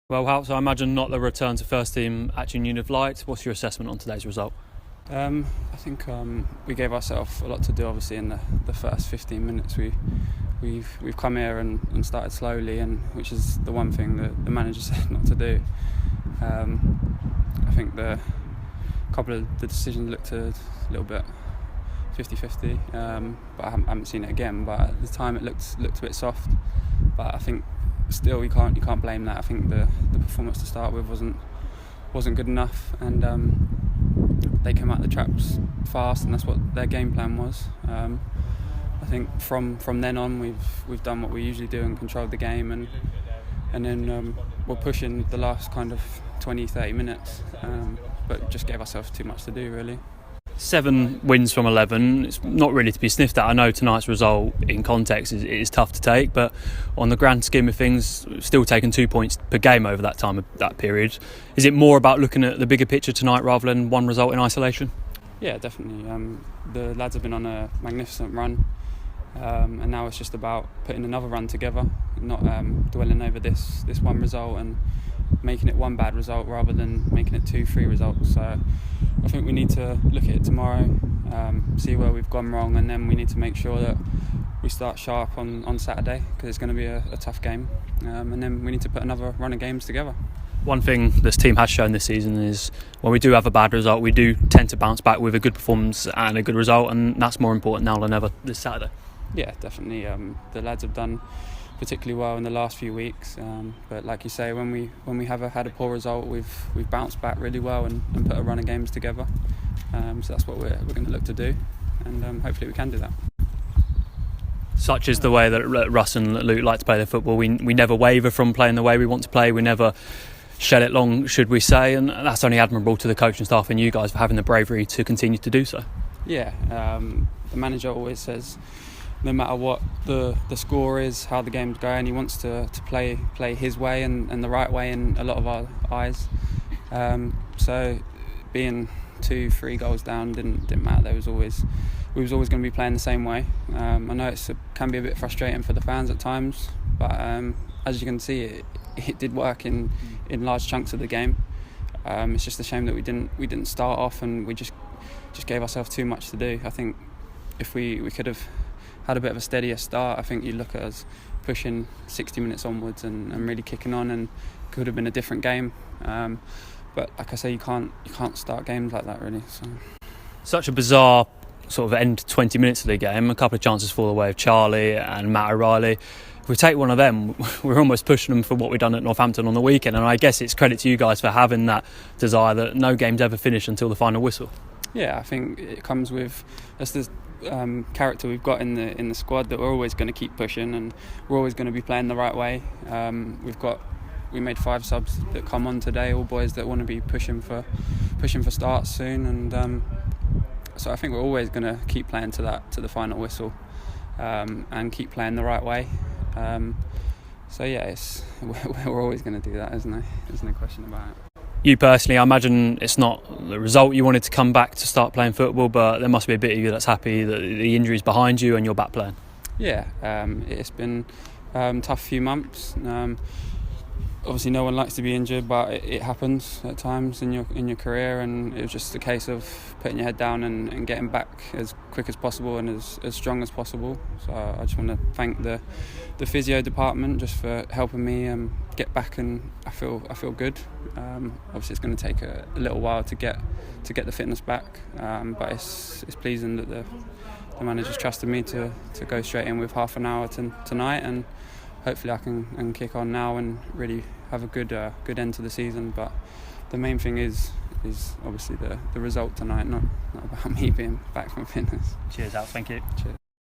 Well, Houghton, I imagine not the return to first team action you'd have liked. What's your assessment on today's result? I think we gave ourselves a lot to do. Obviously, in the first 15 minutes, we've come here and started slowly, and which is the one thing that the manager said not to do. I think a couple of the decisions looked a little bit 50-50, but I haven't seen it again. But at the time, it looked a bit soft. But I think still you can't blame that. I think the performance to start with wasn't good enough, and they came out the traps fast, and that's what their game plan was. I think from then on we've done what we usually do and controlled the game, and then we're pushing the last kind of 20-30 minutes, but just gave ourselves too much to do really. 7 wins from 11. It's not really to be sniffed at. I know tonight's result in context is tough to take, but on the grand scheme of things, still taking 2 points per game over that period. Is it more about looking at the bigger picture tonight rather than one result in isolation? Yeah, definitely. The lads have been on a magnificent run, and now it's just about putting another run together, not dwelling over this one result and making it one bad result rather than making it 2-3 results. So I think we need to look at it tomorrow, see where we've gone wrong, and then we need to make sure that we start sharp on Saturday, because it's going to be a tough game, and then we need to put another run of games together. One thing this team has shown this season is when we do have a bad result, we do tend to bounce back with a good performance and a good result, and that's more important now than ever this Saturday. Yeah, definitely. The lads have done particularly well in the last few weeks, but like you say, when we have had a poor result, we've bounced back really well and put a run of games together. So that's what we're going to look to do, and hopefully we can do that. Such is the way that Russ and Luke like to play their football. We never waver from playing the way we want to play. We never shed it long, should we say, and that's only admirable to the coaching staff and you guys for having the bravery to continue to do so. Yeah, the manager always says no matter what the score is, how the game's going, he wants to play his way and the right way in a lot of our eyes. So being 2-3 goals down didn't matter. We was always going to be playing the same way. I know it can be a bit frustrating for the fans at times, but as you can see, it did work in large chunks of the game. It's just a shame that we didn't start off, and we just gave ourselves too much to do. I think if we could have had a bit of a steadier start, I think you look at us pushing 60 minutes onwards and really kicking on, and could have been a different game. But like I say, you can't start games like that really. So. Such a bizarre sort of end 20 minutes of the game. A couple of chances fall away of Charlie and Matt O'Reilly. If we take one of them, we're almost pushing them for what we've done at Northampton on the weekend, and I guess it's credit to you guys for having that desire that no game's ever finished until the final whistle. Yeah, I think it comes with this character we've got in the squad, that we're always going to keep pushing and we're always going to be playing the right way. We made 5 subs that come on today, all boys that want to be pushing for starts soon, and so I think we're always going to keep playing to the final whistle, and keep playing the right way. So yeah, we're always going to do that, isn't there? There's no question about it. You personally, I imagine it's not the result you wanted to come back to start playing football, but there must be a bit of you that's happy that the injury's behind you and you're back playing. Yeah, it's been tough few months. Obviously no one likes to be injured, but it happens at times in your career, and it was just a case of putting your head down and getting back as quick as possible and as strong as possible. So I just want to thank the physio department just for helping me get back, and I feel good. Obviously it's going to take a little while to get the fitness back, but it's pleasing that the manager's trusted me to go straight in with half an hour tonight, and hopefully I can kick on now and really have a good end to the season. But the main thing is obviously the result tonight, not about me being back from fitness. Cheers, Al. Thank you. Cheers.